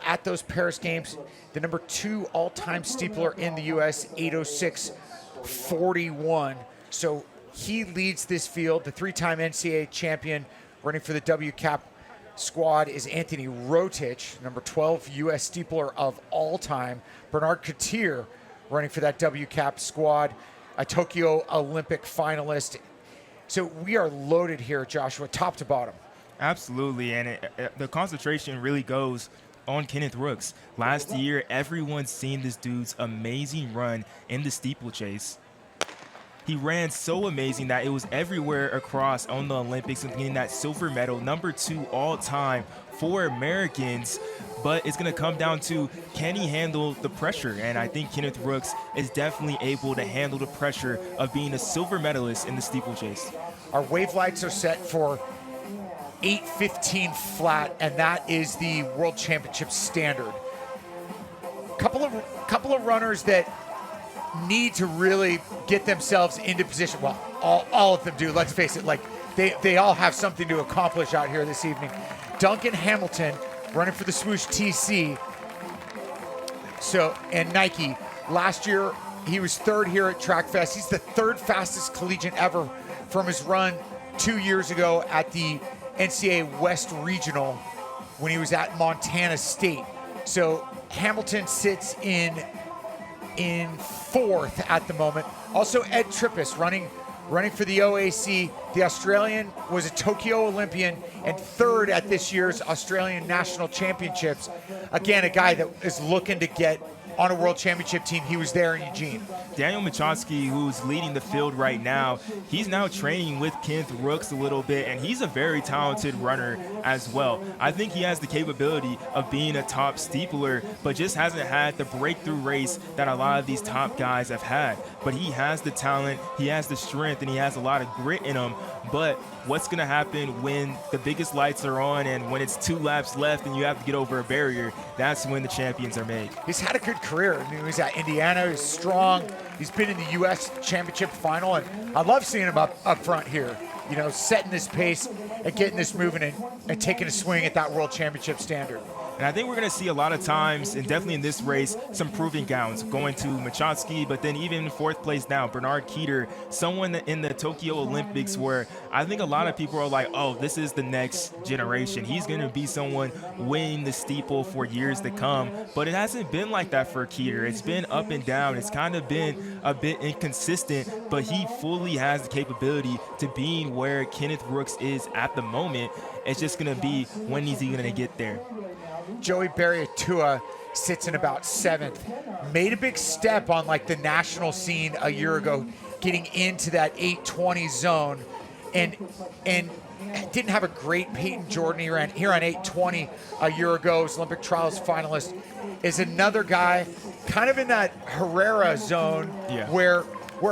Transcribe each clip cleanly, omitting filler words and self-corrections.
at those Paris Games, the number 2 all-time steepler in the U.S., 8:06.41. So he leads this field. The 3-time NCAA champion running for the W-Cap squad is Anthony Rotich, number 12 U.S. steepler of all time. Bernard Couture running for that W-Cap squad, a Tokyo Olympic finalist. So we are loaded here, Joshua, top to bottom. Absolutely, and the concentration really goes on Kenneth Rooks. Last year, everyone's seen this dude's amazing run in the steeplechase. He ran so amazing that it was everywhere across on the Olympics and getting that silver medal, number 2 all-time for Americans. But it's going to come down to, can he handle the pressure? And I think Kenneth Rooks is definitely able to handle the pressure of being a silver medalist in the steeplechase. Our wave lights are set for 8:15 flat, and that is the World Championship standard. Couple of runners that need to really get themselves into position. Well, all of them do. Let's face it. Like they all have something to accomplish out here this evening. Duncan Hamilton running for the Swoosh TC. So, and Nike. Last year he was 3rd here at Track Fest. He's the 3rd fastest collegiate ever from his run 2 years ago at the NCAA West Regional when he was at Montana State. So Hamilton sits in 4th at the moment. Also Ed Trippus running for the OAC. The Australian was a Tokyo Olympian and 3rd at this year's Australian National Championships. Again, a guy that is looking to get on a World Championship team. He was there in Eugene. Daniel Machowski, who's leading the field right now, he's now training with Kenneth Rooks a little bit, and he's a very talented runner as well. I think he has the capability of being a top steepler, but just hasn't had the breakthrough race that a lot of these top guys have had. But he has the talent, he has the strength, and he has a lot of grit in him. But what's going to happen when the biggest lights are on and when it's 2 laps left and you have to get over a barrier? That's when the champions are made. He's had a good career. I mean, he was at Indiana. He's strong. He's been in the U.S. Championship final, and I love seeing him up front here, you know, setting this pace and getting this moving and taking a swing at that World Championship standard. And I think we're going to see a lot of times, and definitely in this race, some proving grounds going to Machowski, but then even in 4th place now, Bernard Couture, someone in the Tokyo Olympics where I think a lot of people are like, oh, this is the next generation. He's going to be someone winning the steeple for years to come. But it hasn't been like that for Couture. It's been up and down. It's kind of been a bit inconsistent, but he fully has the capability to being where Kenneth Rooks is at the moment. It's just going to be, when is he going to get there? Joey Barriatua sits in about 7th. Made a big step on like the national scene a year ago, getting into that 8:20 zone, and didn't have a great Peyton Jordan here on 8:20 a year ago. Was Olympic trials finalist. Is another guy kind of in that Herrera zone, where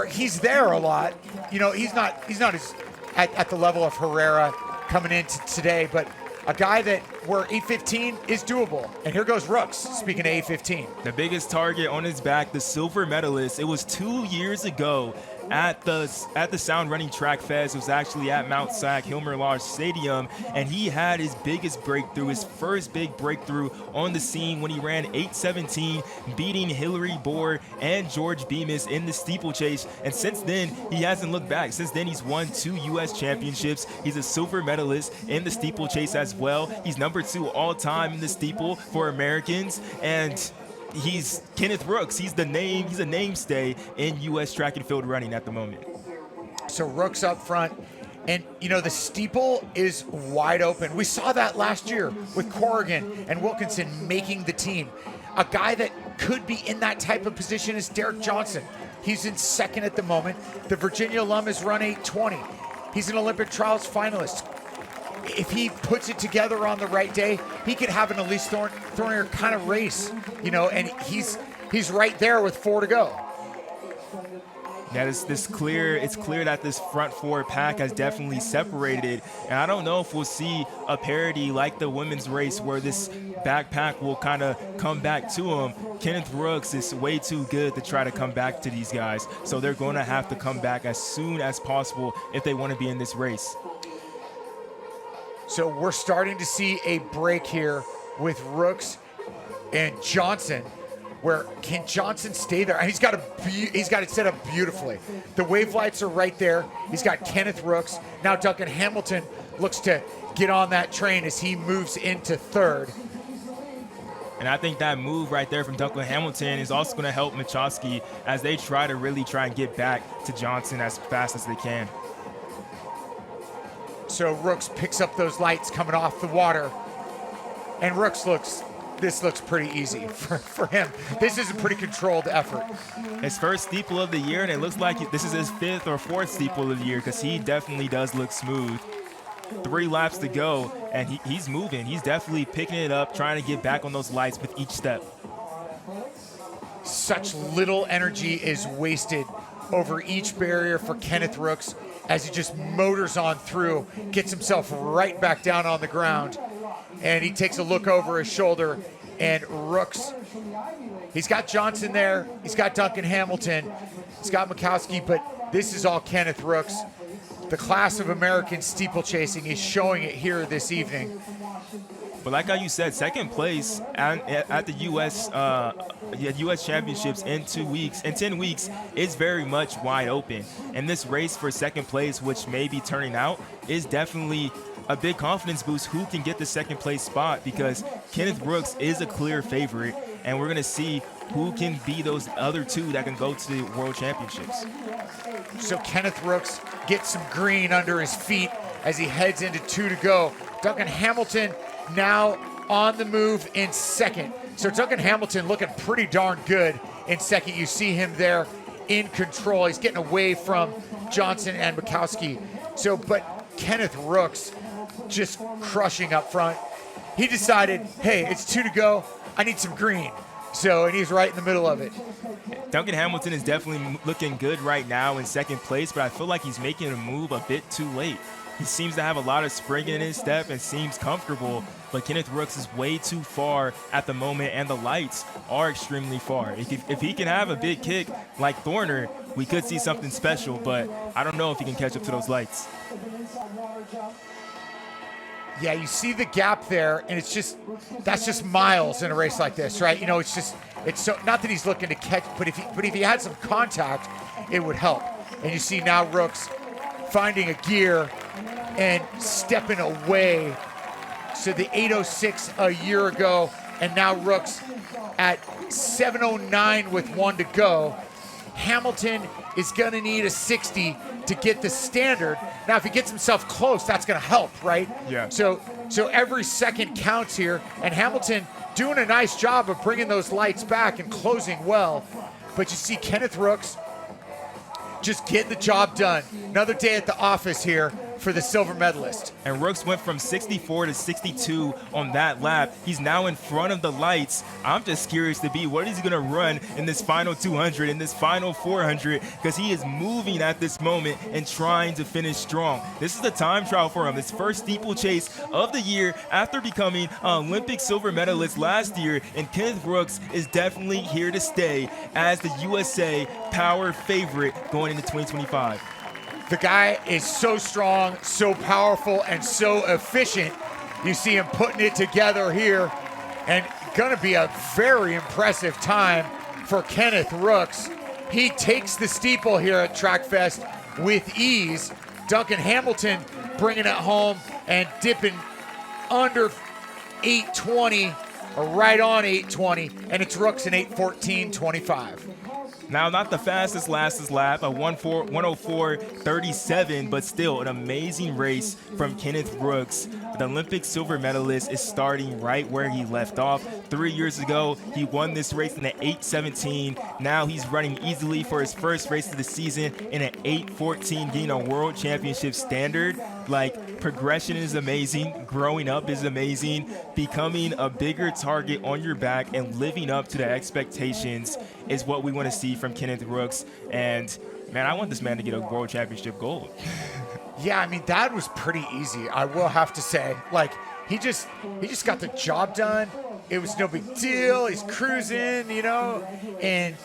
he's there a lot. You know, he's not as at the level of Herrera coming into today, but a guy that where 8:15 is doable. And here goes Rooks, speaking of 8:15. The biggest target on his back, the silver medalist. It was 2 years ago at the Sound Running Track Fest. It was actually at Mount Sac, Hilmer Lodge Stadium, and he had his biggest breakthrough, his first big breakthrough on the scene when he ran 8:17, beating Hillary Bohr and George Bemis in the steeplechase. And since then, he hasn't looked back. Since then, he's won 2 U.S. championships. He's a silver medalist in the steeplechase as well. He's number 2 all-time in the steeple for Americans, and he's Kenneth Rooks. He's a namestay in U.S. track and field running at the moment. So Rooks up front, and you know the steeple is wide open. We saw that last year with Corrigan and Wilkinson making the team. A guy that could be in that type of position is Derek Johnson. He's in 2nd at the moment. The Virginia alum has run 8:20. He's an Olympic trials finalist. If he puts it together on the right day, he could have an Elise Thornier kind of race, you know, and he's right there with 4 to go. Yeah, it's clear that this front 4 pack has definitely separated, and I don't know if we'll see a parity like the women's race where this backpack will kind of come back to him. Kenneth Rooks is way too good to try to come back to these guys, so they're going to have to come back as soon as possible if they want to be in this race. So we're starting to see a break here with Rooks and Johnson. Where can Johnson stay there? And he's got it set up beautifully. The wave lights are right there. He's got Kenneth Rooks. Now Duncan Hamilton looks to get on that train as he moves into third. And I think that move right there from Duncan Hamilton is also going to help Machowski as they try and get back to Johnson as fast as they can. So Rooks picks up those lights coming off the water. And Rooks this looks pretty easy for him. This is a pretty controlled effort. His first steeple of the year, and it looks like this is his 5th or 4th steeple of the year because he definitely does look smooth. 3 laps to go, and he's moving. He's definitely picking it up, trying to get back on those lights with each step. Such little energy is wasted over each barrier for Kenneth Rooks as he just motors on through, gets himself right back down on the ground. And he takes a look over his shoulder, and Rooks, he's got Johnson there, he's got Duncan Hamilton, he's got Machowski, but this is all Kenneth Rooks. The class of American steeplechasing is showing it here this evening. But like how you said, second place at the U.S. Championships in 10 weeks is very much wide open. And this race for second place, which may be turning out, is definitely a big confidence boost who can get the second place spot, because Kenneth Rooks is a clear favorite, and we're going to see who can be those other 2 that can go to the World Championships. So Kenneth Rooks gets some green under his feet as he heads into 2 to go. Duncan Hamilton now on the move in second. So Duncan Hamilton looking pretty darn good in second. You see him there in control. He's getting away from Johnson and Machowski. So, but Kenneth Rooks just crushing up front. He decided, hey, it's 2 to go. I need some green. So, and he's right in the middle of it. Duncan Hamilton is definitely looking good right now in second place, but I feel like he's making a move a bit too late. He seems to have a lot of spring in his step and seems comfortable, but Kenneth Rooks is way too far at the moment, and the lights are extremely far. If he can have a big kick like Thorner, we could see something special, but I don't know if he can catch up to those lights. Yeah, you see the gap there, and that's just miles in a race like this, right? You know, it's so, not that he's looking to catch, but if he had some contact, it would help. And you see now Rooks finding a gear and stepping away. So the 8:06 a year ago, and now Rooks at 7:09 with 1 to go. Hamilton is gonna need a 60 to get the standard. Now, if he gets himself close, that's gonna help, right? Yeah. So every second counts here, and Hamilton doing a nice job of bringing those lights back and closing well. But you see Kenneth Rooks just getting the job done. Another day at the office here for the silver medalist. And Rooks went from 64 to 62 on that lap. He's now in front of the lights. I'm just curious to be, what is he going to run in this final 200, in this final 400, because he is moving at this moment and trying to finish strong. This is the time trial for him, his first steeplechase of the year after becoming an Olympic silver medalist last year, and Kenneth Rooks is definitely here to stay as the USA power favorite going into 2025. The guy is so strong, so powerful, and so efficient. You see him putting it together here, and gonna be a very impressive time for Kenneth Rooks. He takes the steeple here at Trackfest with ease. Duncan Hamilton bringing it home and dipping under 8:20, or right on 8:20, and it's Rooks in 8:14.25. Now, not the fastest lap, a 1:04.37, but still an amazing race from Kenneth Rooks. The Olympic silver medalist is starting right where he left off. 3 years ago, he won this race in an 8:17. Now he's running easily for his first race of the season in an 8:14, getting a world championship standard. Like, progression is amazing, growing up is amazing, becoming a bigger target on your back and living up to the expectations is what we want to see from Kenneth Rooks. And man, I want this man to get a world championship gold. Yeah, I mean, that was pretty easy, I will have to say. Like, he just got the job done. It was no big deal. He's cruising, you know, and